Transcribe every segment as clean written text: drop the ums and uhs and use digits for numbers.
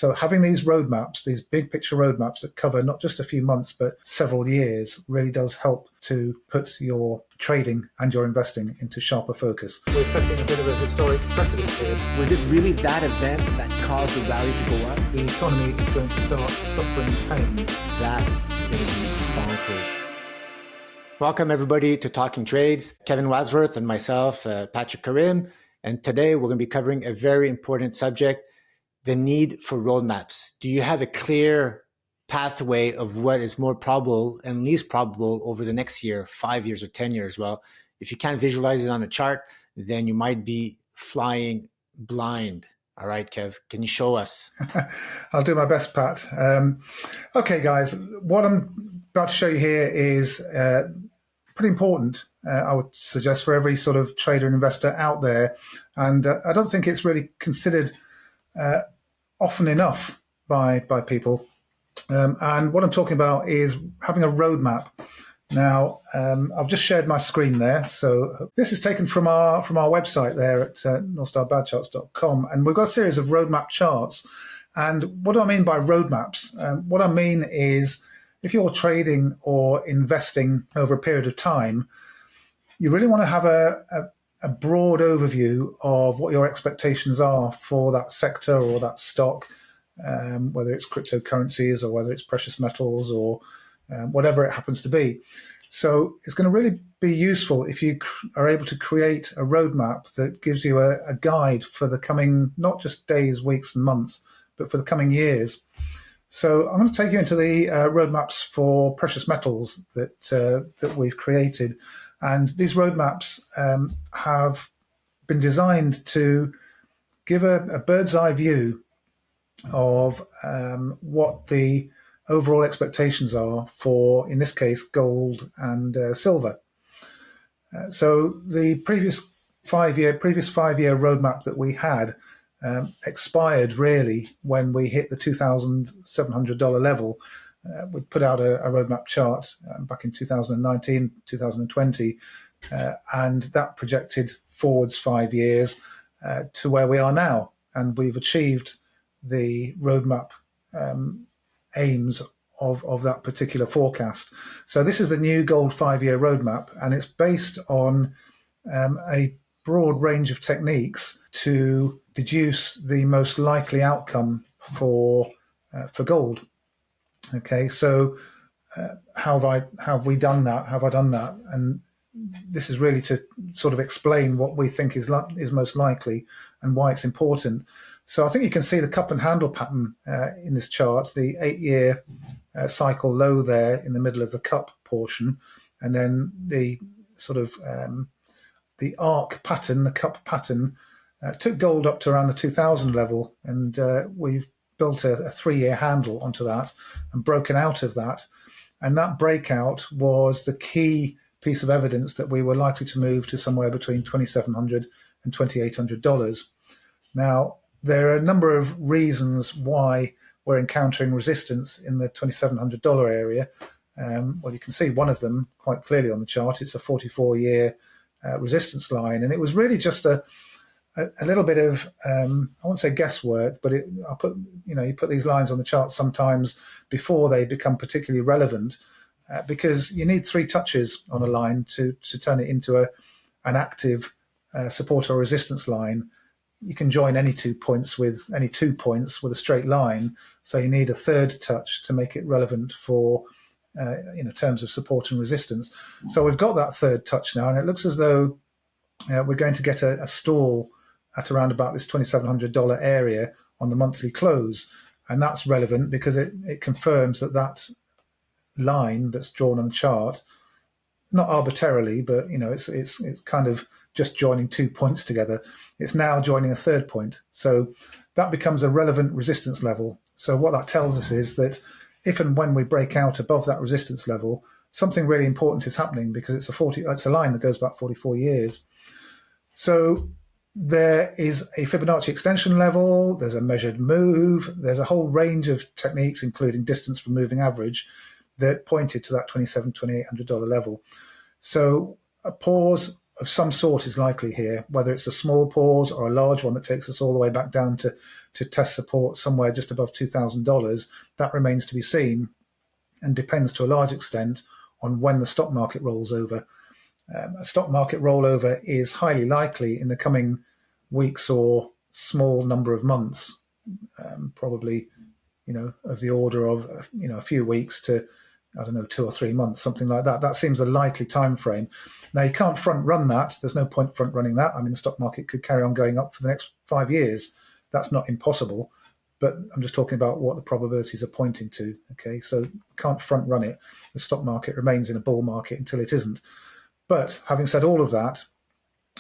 So having these roadmaps, these big picture roadmaps that cover not just a few months, but several years, really does help to put your trading and your investing into sharper focus. We're setting a bit of a historic precedent here. Was it really that event that caused the rally to go up? The economy is going to start suffering pain. That's going to be bonkers. Welcome everybody to Talking Trades. Kevin Wadsworth and myself, Patrick Karim. And today we're going to be covering a very important subject, the need for roadmaps. Do you have a clear pathway of what is more probable and least probable over the next year, 5 years or 10 years? Well, if you can't visualize it on a chart, then you might be flying blind. All right, Kev, can you show us? I'll do my best, Pat. Okay, guys, what I'm about to show you here is pretty important, I would suggest, for every sort of trader and investor out there. And I don't think it's really considered often enough by people. And what I'm talking about is having a roadmap. Now, I've just shared my screen there. So this is taken from our website there at northstarbadcharts.com. And we've got a series of roadmap charts. And what do I mean by roadmaps? What I mean is, if you're trading or investing over a period of time, you really want to have a broad overview of what your expectations are for that sector or that stock, whether it's cryptocurrencies or whether it's precious metals or whatever it happens to be. So it's going to really be useful if you are able to create a roadmap that gives you a guide for the coming, not just days, weeks and months, but for the coming years. So I'm going to take you into the roadmaps for precious metals that we've created. And these roadmaps have been designed to give a bird's eye view of what the overall expectations are for, in this case, gold and silver. So the previous five-year roadmap that we had expired really when we hit the $2,700 level. We put out a roadmap chart back in 2019, 2020, and that projected forwards 5 years to where we are now. And we've achieved the roadmap aims of that particular forecast. So this is the new gold 5-year roadmap, and it's based on a broad range of techniques to deduce the most likely outcome for gold. Okay, so how have we done that? How have I done that? And this is really to sort of explain what we think is most likely and why it's important. So I think you can see the cup and handle pattern in this chart, the 8-year cycle low there in the middle of the cup portion, and then the sort of the arc pattern, the cup pattern, took gold up to around the 2000 level, and we've built a 3-year handle onto that and broken out of that. And that breakout was the key piece of evidence that we were likely to move to somewhere between $2,700 and $2,800. Now, there are a number of reasons why we're encountering resistance in the $2,700 area. Well, you can see one of them quite clearly on the chart. It's a 44-year resistance line, and it was really just a little bit of I won't say guesswork, but you put these lines on the chart sometimes before they become particularly relevant, because you need 3 touches on a line to turn it into an active support or resistance line. You can join any 2 points with a straight line, so you need a third touch to make it relevant for terms of support and resistance. So we've got that third touch now, and it looks as though we're going to get a stall at around about this $2,700 area on the monthly close. And that's relevant because it confirms that line that's drawn on the chart, not arbitrarily, but it's kind of just joining 2 points together. It's now joining a third point. So that becomes a relevant resistance level. So what that tells us is that if and when we break out above that resistance level, something really important is happening, because it's a line that goes back 44 years. So there is a Fibonacci extension level, there's a measured move, there's a whole range of techniques, including distance from moving average, that pointed to that $2,700, $2,800 level. So a pause of some sort is likely here, whether it's a small pause or a large one that takes us all the way back down to to test support somewhere just above $2,000, that remains to be seen and depends to a large extent on when the stock market rolls over. A stock market rollover is highly likely in the coming weeks or small number of months, probably, of the order of, a few weeks to, 2 or 3 months, something like that. That seems a likely time frame. Now, you can't front run that. There's no point front running that. I mean, the stock market could carry on going up for the next 5 years. That's not impossible, but I'm just talking about what the probabilities are pointing to. Okay, so can't front run it. The stock market remains in a bull market until it isn't. But having said all of that,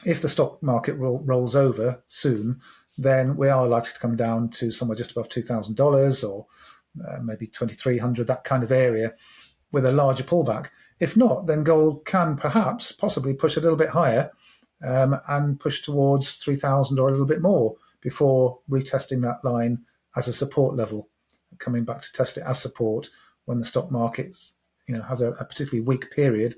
if the stock market rolls over soon, then we are likely to come down to somewhere just above $2,000 or maybe 2,300, that kind of area, with a larger pullback. If not, then gold can possibly push a little bit higher and push towards 3,000 or a little bit more before retesting that line as a support level, coming back to test it as support when the stock market has a particularly weak period.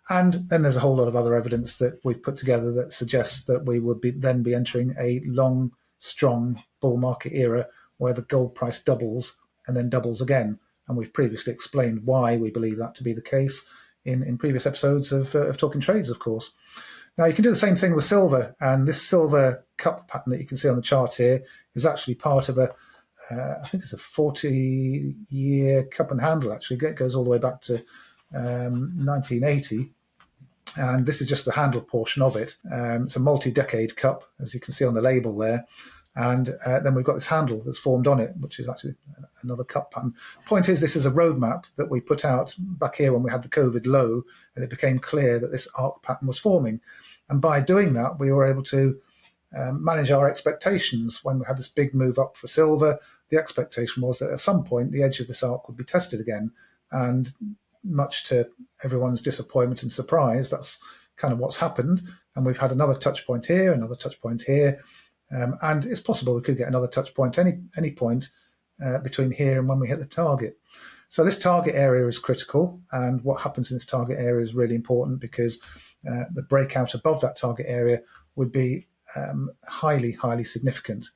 And then there's a whole lot of other evidence that we've put together that suggests that we would then be entering a long, strong bull market era where the gold price doubles and then doubles again. And we've previously explained why we believe that to be the case in previous episodes of Talking Trades, of course. Now, you can do the same thing with silver. And this silver cup pattern that you can see on the chart here is actually part of I think it's a 40-year cup and handle, actually. It goes all the way back to 1980. And this is just the handle portion of it. It's a multi-decade cup, as you can see on the label there. And then we've got this handle that's formed on it, which is actually another cup pattern. Point is, this is a roadmap that we put out back here when we had the COVID low, and it became clear that this arc pattern was forming. And by doing that, we were able to manage our expectations. When we had this big move up for silver, the expectation was that at some point the edge of this arc would be tested again. And much to everyone's disappointment and surprise, that's kind of what's happened. And we've had another touch point here, another touch point here. And it's possible we could get another touch point any point between here and when we hit the target. So this target area is critical, and what happens in this target area is really important, because the breakout above that target area would be highly, highly significant,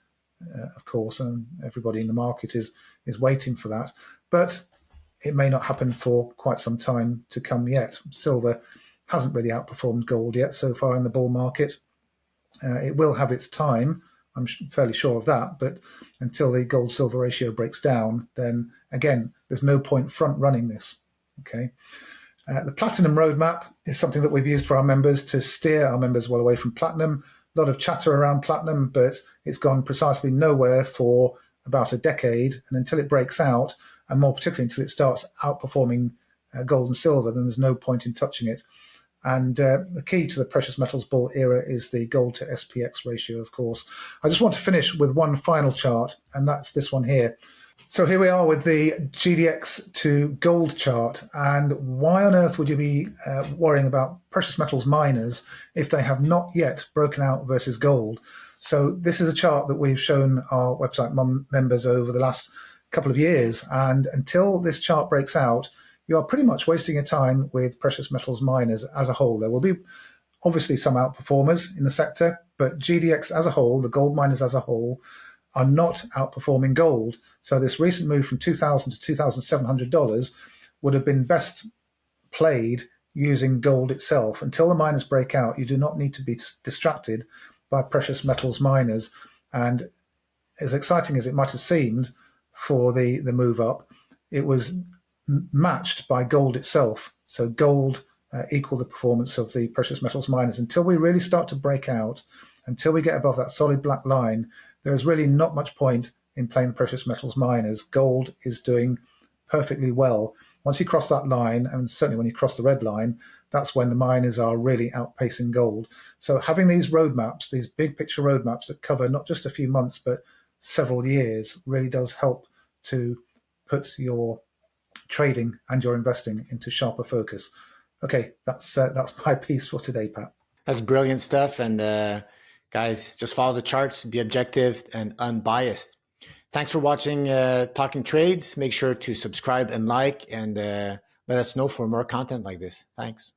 of course, and everybody in the market is waiting for that. But it may not happen for quite some time to come yet. Silver hasn't really outperformed gold yet so far in the bull market. It will have its time, I'm fairly sure of that, but until the gold-silver ratio breaks down, then again, there's no point front-running this. Okay. The platinum roadmap is something that we've used for our members to steer our members well away from platinum. A lot of chatter around platinum, but it's gone precisely nowhere for about a decade, and until it breaks out, and more particularly until it starts outperforming gold and silver, then there's no point in touching it. And the key to the precious metals bull era is the gold to SPX ratio, of course. I just want to finish with one final chart, and that's this one here. So here we are with the GDX to gold chart. And why on earth would you be worrying about precious metals miners if they have not yet broken out versus gold? So this is a chart that we've shown our website members over the last couple of years. And until this chart breaks out, you are pretty much wasting your time with precious metals miners as a whole. There will be obviously some outperformers in the sector, but GDX as a whole, the gold miners as a whole, are not outperforming gold. So this recent move from $2,000 to $2,700 would have been best played using gold itself. Until the miners break out, you do not need to be distracted by precious metals miners. And as exciting as it might have seemed for the move up, it was matched by gold itself. So gold equal the performance of the precious metals miners. Until we really start to break out, until we get above that solid black line, there is really not much point in playing the precious metals miners. Gold is doing perfectly well. Once you cross that line, and certainly when you cross the red line, that's when the miners are really outpacing gold. So having these roadmaps, these big picture roadmaps that cover not just a few months, but several years, really does help to put your trading and your investing into sharper focus. Okay, that's my piece for today, Pat. That's brilliant stuff. And guys, just follow the charts, be objective and unbiased. Thanks for watching Talking Trades. Make sure to subscribe and like, and let us know for more content like this. Thanks.